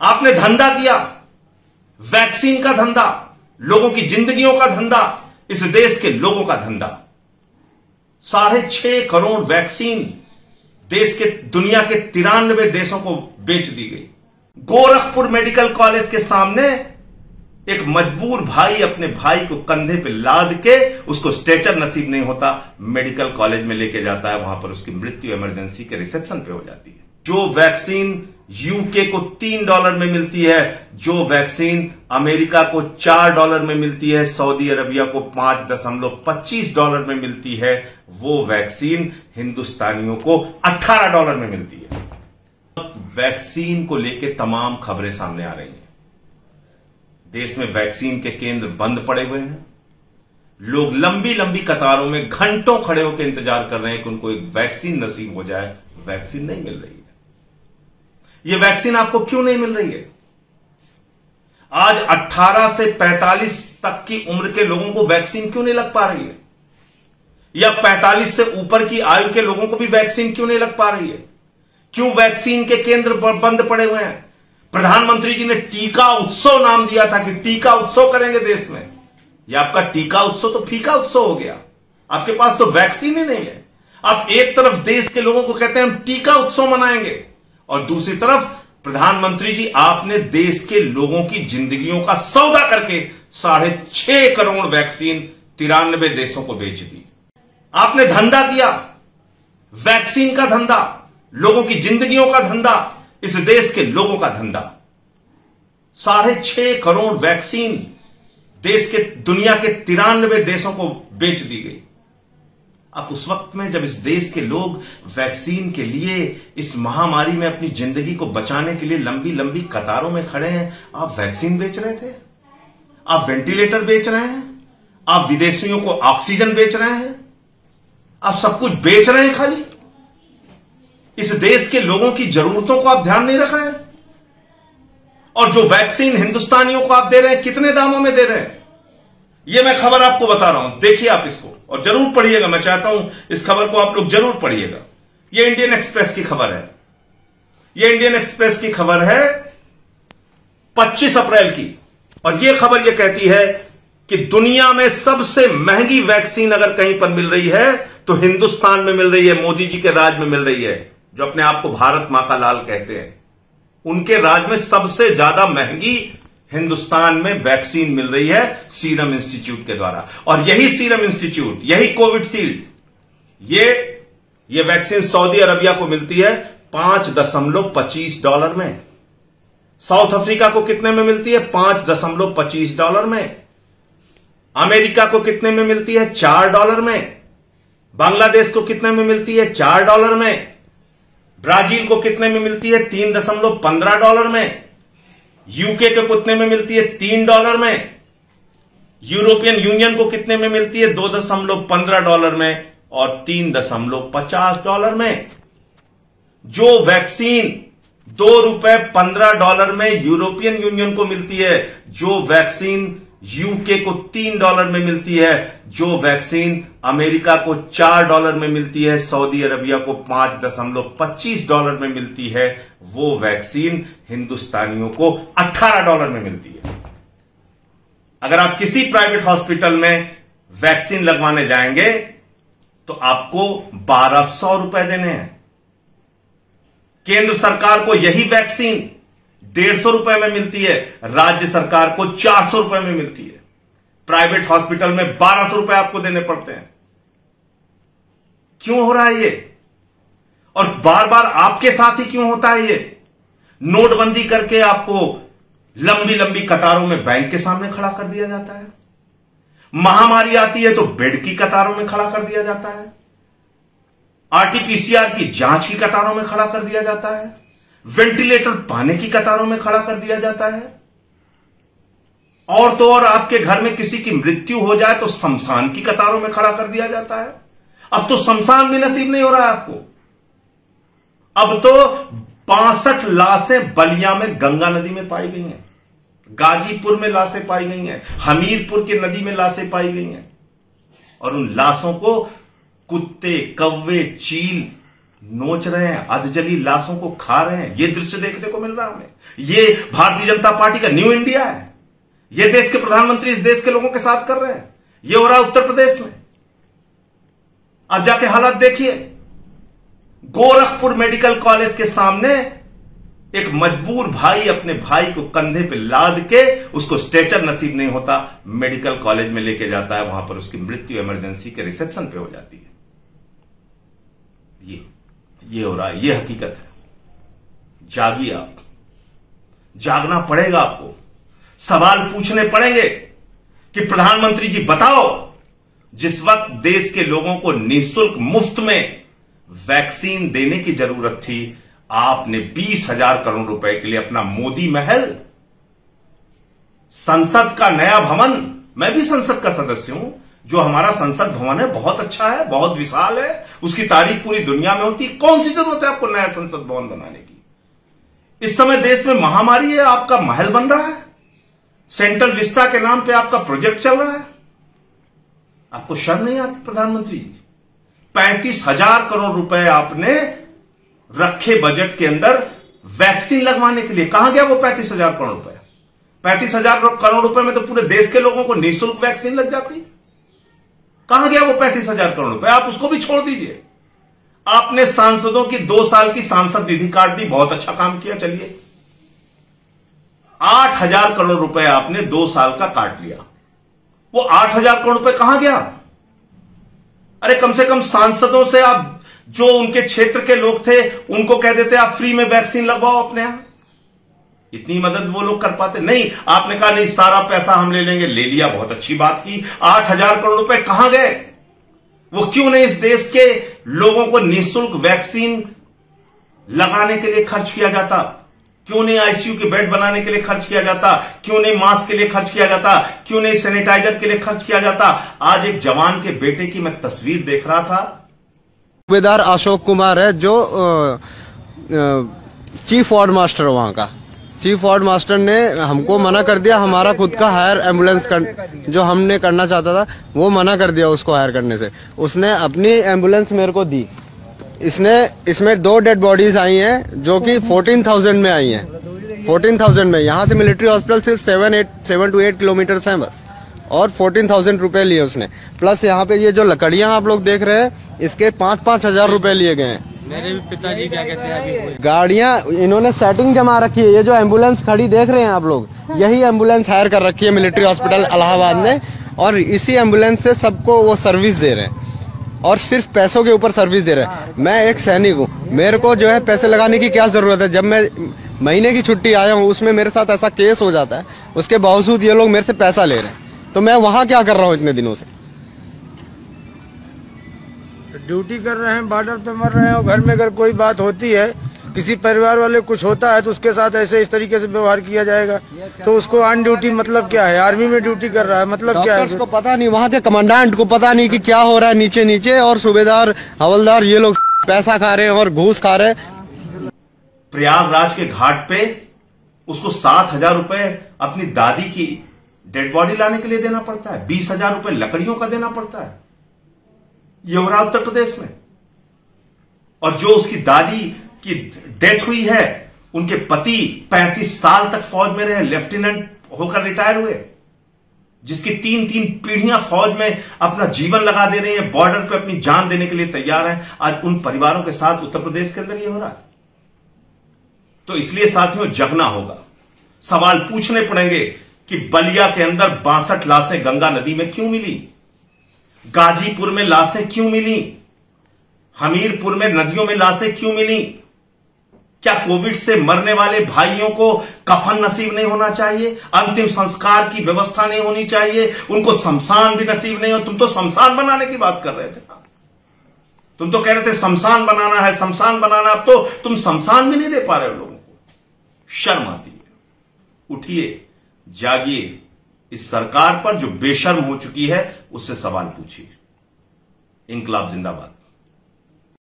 आपने धंधा किया, वैक्सीन का धंधा, लोगों की जिंदगियों का धंधा, इस देश के लोगों का धंधा। 6.5 करोड़ वैक्सीन देश के दुनिया के 93 देशों को बेच दी गई। गोरखपुर मेडिकल कॉलेज के सामने एक मजबूर भाई अपने भाई को कंधे पे लाद के, उसको स्ट्रेचर नसीब नहीं होता, मेडिकल कॉलेज में लेके जाता है, वहां पर उसकी मृत्यु इमरजेंसी के रिसेप्शन पे हो जाती है। जो वैक्सीन यूके को $3 में मिलती है, जो वैक्सीन अमेरिका को $4 में मिलती है, सऊदी अरबिया को $5.25 में मिलती है, वो वैक्सीन हिंदुस्तानियों को $18 में मिलती है। वैक्सीन को लेकर तमाम खबरें सामने आ रही हैं। देश में वैक्सीन के केंद्र बंद पड़े हुए हैं। लोग लंबी लंबी कतारों में घंटों खड़े होकर इंतजार कर रहे हैं कि उनको एक वैक्सीन नसीब हो जाए। वैक्सीन नहीं मिल रही है। यह वैक्सीन आपको क्यों नहीं मिल रही है? आज 18 से 45 तक की उम्र के लोगों को वैक्सीन क्यों नहीं लग पा रही है? या 45 से ऊपर की आयु के लोगों को भी वैक्सीन क्यों नहीं लग पा रही है? क्यों वैक्सीन के केंद्र बंद पड़े हुए हैं? प्रधानमंत्री जी ने टीका उत्सव नाम दिया था कि टीका उत्सव करेंगे देश में। यह आपका टीका उत्सव तो फीका उत्सव हो गया। आपके पास तो वैक्सीन ही नहीं है। आप एक तरफ देश के लोगों को कहते हैं हम टीका उत्सव मनाएंगे, और दूसरी तरफ प्रधानमंत्री जी आपने देश के लोगों की जिंदगियों का सौदा करके 6.5 करोड़ वैक्सीन 93 देशों को बेच दी। आपने धंधा किया, वैक्सीन का धंधा, लोगों की जिंदगियों का धंधा, इस देश के लोगों का धंधा। 6.5 करोड़ वैक्सीन देश के दुनिया के 93 देशों को बेच दी गई। अब उस वक्त में जब इस देश के लोग वैक्सीन के लिए इस महामारी में अपनी जिंदगी को बचाने के लिए लंबी लंबी कतारों में खड़े हैं, आप वैक्सीन बेच रहे थे, आप वेंटिलेटर बेच रहे हैं, आप विदेशियों को ऑक्सीजन बेच रहे हैं, आप सब कुछ बेच रहे हैं। खाली इस देश के लोगों की जरूरतों को आप ध्यान नहीं रख रहे हैं। और जो वैक्सीन हिंदुस्तानियों को आप दे रहे हैं, कितने दामों में दे रहे हैं? यह मैं खबर आपको बता रहा हूं, देखिए आप इसको और जरूर पढ़िएगा। मैं चाहता हूं इस खबर को आप लोग जरूर पढ़िएगा। यह इंडियन एक्सप्रेस की खबर है। यह इंडियन एक्सप्रेस की खबर है 25 अप्रैल की, और यह खबर यह कहती है कि दुनिया में सबसे महंगी वैक्सीन अगर कहीं पर मिल रही है तो हिंदुस्तान में मिल रही है। मोदी जी के राज में मिल रही है, जो अपने आप को भारत मां का लाल कहते हैं। उनके राज में सबसे ज्यादा महंगी हिंदुस्तान में वैक्सीन मिल रही है सीरम इंस्टीट्यूट के द्वारा। और यही सीरम इंस्टीट्यूट, यही कोविडशील्ड, ये वैक्सीन सऊदी अरबिया को मिलती है $5.25 में। साउथ अफ्रीका को कितने में मिलती है? $5.25 में। अमेरिका को कितने में मिलती है? $4 में। बांग्लादेश को कितने में मिलती है? $4 में। ब्राजील को कितने में मिलती है? $3.15 में। यूके को कितने में मिलती है? $3 में। यूरोपियन यूनियन को कितने में मिलती है? $2.15 में और $3.50 में। जो वैक्सीन $2.15 में यूरोपियन यूनियन को मिलती है, जो वैक्सीन यूके को $3 में मिलती है, जो वैक्सीन अमेरिका को $4 में मिलती है, सऊदी अरबिया को $5.25 में मिलती है, वो वैक्सीन हिंदुस्तानियों को $18 में मिलती है। अगर आप किसी प्राइवेट हॉस्पिटल में वैक्सीन लगवाने जाएंगे तो आपको ₹1200 देने हैं। केंद्र सरकार को यही वैक्सीन ₹150 में मिलती है, राज्य सरकार को ₹400 में मिलती है। प्राइवेट हॉस्पिटल में ₹1200 आपको देने पड़ते हैं। क्यों हो रहा है ये? और बार बार आपके साथ ही क्यों होता है ये? नोटबंदी करके आपको लंबी लंबी कतारों में बैंक के सामने खड़ा कर दिया जाता है। महामारी आती है तो बेड की कतारों में खड़ा कर दिया जाता है। आरटीपीसीआर की जांच की कतारों में खड़ा कर दिया जाता है। वेंटिलेटर पाने की कतारों में खड़ा कर दिया जाता है। और तो और आपके घर में किसी की मृत्यु हो जाए तो शमशान की कतारों में खड़ा कर दिया जाता है। अब तो शमशान भी नसीब नहीं हो रहा है आपको। अब तो 62 लाशें बलिया में गंगा नदी में पाई गई हैं, गाजीपुर में लाशें पाई गई हैं, हमीरपुर की नदी में लाशें पाई गई हैं। और उन लाशों को कुत्ते, कौवे, चील नोच रहे हैं, अधजली लाशों को खा रहे हैं। यह दृश्य देखने को मिल रहा है हमें। ये भारतीय जनता पार्टी का न्यू इंडिया है। यह देश के प्रधानमंत्री इस देश के लोगों के साथ कर रहे हैं। यह हो रहा है उत्तर प्रदेश में। अब जाके हालात देखिए। गोरखपुर मेडिकल कॉलेज के सामने एक मजबूर भाई अपने भाई को कंधे पे लाद के, उसको स्ट्रेचर नसीब नहीं होता, मेडिकल कॉलेज में लेके जाता है। वहां पर उसकी मृत्यु इमरजेंसी के रिसेप्शन पे हो जाती है। ये हो रहा है, ये हकीकत है। जागिए आप, जागना पड़ेगा आपको। सवाल पूछने पड़ेंगे कि प्रधानमंत्री जी बताओ, जिस वक्त देश के लोगों को निःशुल्क मुफ्त में वैक्सीन देने की जरूरत थी, आपने 20,000 करोड़ रुपए के लिए अपना मोदी महल, संसद का नया भवन, मैं भी संसद का सदस्य हूं, जो हमारा संसद भवन है बहुत अच्छा है, बहुत विशाल है, उसकी तारीफ पूरी दुनिया में होती है। कौन सी जरूरत है आपको नया संसद भवन बनाने की? इस समय देश में महामारी है, आपका महल बन रहा है, सेंट्रल विस्टा के नाम पे आपका प्रोजेक्ट चल रहा है। आपको शर्म नहीं आती प्रधानमंत्री जी? 35,000 करोड़ रुपए आपने रखे बजट के अंदर वैक्सीन लगवाने के लिए। कहां गया वो 35,000 करोड़ रुपए? 35,000 करोड़ रुपए में तो पूरे देश के लोगों को निःशुल्क वैक्सीन लग जाती। कहां गया वो 35,000 करोड़ रुपए? आप उसको भी छोड़ दीजिए। आपने सांसदों की 2 साल की सांसद निधि काट दी, बहुत अच्छा काम किया। चलिए, 8,000 करोड़ रुपए आपने 2 साल का काट लिया। वो 8,000 करोड़ रुपए कहां गया? अरे कम से कम सांसदों से आप, जो उनके क्षेत्र के लोग थे, उनको कह देते आप फ्री में वैक्सीन लगवाओ अपने यहां। इतनी मदद वो लोग कर पाते नहीं। आपने कहा नहीं, सारा पैसा हम ले लेंगे। ले लिया, बहुत अच्छी बात की। 8,000 करोड़ रुपए कहां गए? वो क्यों नहीं इस देश के लोगों को निःशुल्क वैक्सीन लगाने के लिए खर्च किया जाता? क्यों नहीं आईसीयू के बेड बनाने के लिए खर्च किया जाता? क्यों नहीं मास्क के लिए खर्च किया जाता? क्यों नहीं सैनिटाइजर के लिए खर्च किया जाता? आज एक जवान के बेटे की मैं तस्वीर देख रहा था। सूबेदार अशोक कुमार है, जो चीफ वार्ड मास्टर वहां का। चीफ वार्ड मास्टर ने हमको मना कर दिया। हमारा खुद का हायर एम्बुलेंस जो हमने करना चाहता था, वो मना कर दिया उसको हायर करने से। उसने अपनी एम्बुलेंस मेरे को दी। इसमें 2 डेड बॉडीज आई हैं, जो कि 14,000 में आई हैं। 14,000 में। यहाँ से मिलिट्री हॉस्पिटल सिर्फ 7 to 8 किलोमीटर हैं बस, और 14,000 रुपए लिए उसने। प्लस यहाँ पे ये जो लकड़ियां आप लोग देख रहे हैं, इसके 5-5 हजार रुपए लिए गए हैं। मेरे भी पिताजी क्या कहते हैं, अभी गाड़ियां इन्होंने सेटिंग जमा रखी है। ये जो एम्बुलेंस खड़ी देख रहे हैं आप लोग, यही एम्बुलेंस हायर कर रखी है मिलिट्री हॉस्पिटल इलाहाबाद ने, और इसी एम्बुलेंस से सबको वो सर्विस दे रहे हैं, और सिर्फ पैसों के ऊपर सर्विस दे रहे हैं। मैं एक सैनिक हूँ, मेरे को जो है पैसे लगाने की क्या जरूरत है? जब मैं महीने की छुट्टी आया हूँ, उसमें मेरे साथ ऐसा केस हो जाता है, उसके बावजूद ये लोग मेरे से पैसा ले रहे हैं, तो मैं वहां क्या कर रहा हूँ इतने दिनों से? ड्यूटी कर रहे हैं, बॉर्डर पे मर रहे हैं, और घर में अगर कोई बात होती है, किसी परिवार वाले कुछ होता है, तो उसके साथ ऐसे इस तरीके से व्यवहार किया जाएगा, तो उसको ऑन ड्यूटी मतलब क्या है? आर्मी में ड्यूटी कर रहा है मतलब क्या है? उसको पता नहीं, वहाँ के कमांडेंट को पता नहीं कि क्या हो रहा है नीचे नीचे, और सूबेदार हवलदार ये लोग पैसा खा रहे हैं और घूस खा रहे हैं। प्रयागराज के घाट पे उसको 7,000 रुपए अपनी दादी की डेड बॉडी लाने के लिए देना पड़ता है, 20,000 रुपए लकड़ियों का देना पड़ता है। ये हो रहा उत्तर प्रदेश में। और जो उसकी दादी की डेथ हुई है, उनके पति 35 साल तक फौज में रहे, लेफ्टिनेंट होकर रिटायर हुए, जिसकी 3 पीढ़ियां फौज में अपना जीवन लगा दे रही हैं, बॉर्डर पे अपनी जान देने के लिए तैयार हैं। आज उन परिवारों के साथ उत्तर प्रदेश के अंदर ये हो रहा है। तो इसलिए साथियों, जगना होगा। सवाल पूछने पड़ेंगे कि बलिया के अंदर 62 लाशें गंगा नदी में क्यों मिली? गाजीपुर में लाशें क्यों मिली? हमीरपुर में नदियों में लाशें क्यों मिली? क्या कोविड से मरने वाले भाइयों को कफन नसीब नहीं होना चाहिए? अंतिम संस्कार की व्यवस्था नहीं होनी चाहिए? उनको शमशान भी नसीब नहीं हो? तुम तो शमशान बनाने की बात कर रहे थे। तुम तो कह रहे थे शमशान बनाना है, शमशान बनाना। अब तो तुम शमशान भी नहीं दे पा रहे हो लोगों को। शर्म आती है। उठिए, जागिए। इस सरकार पर जो बेशर्म हो चुकी है, उससे सवाल पूछिए। इंकलाब जिंदाबाद।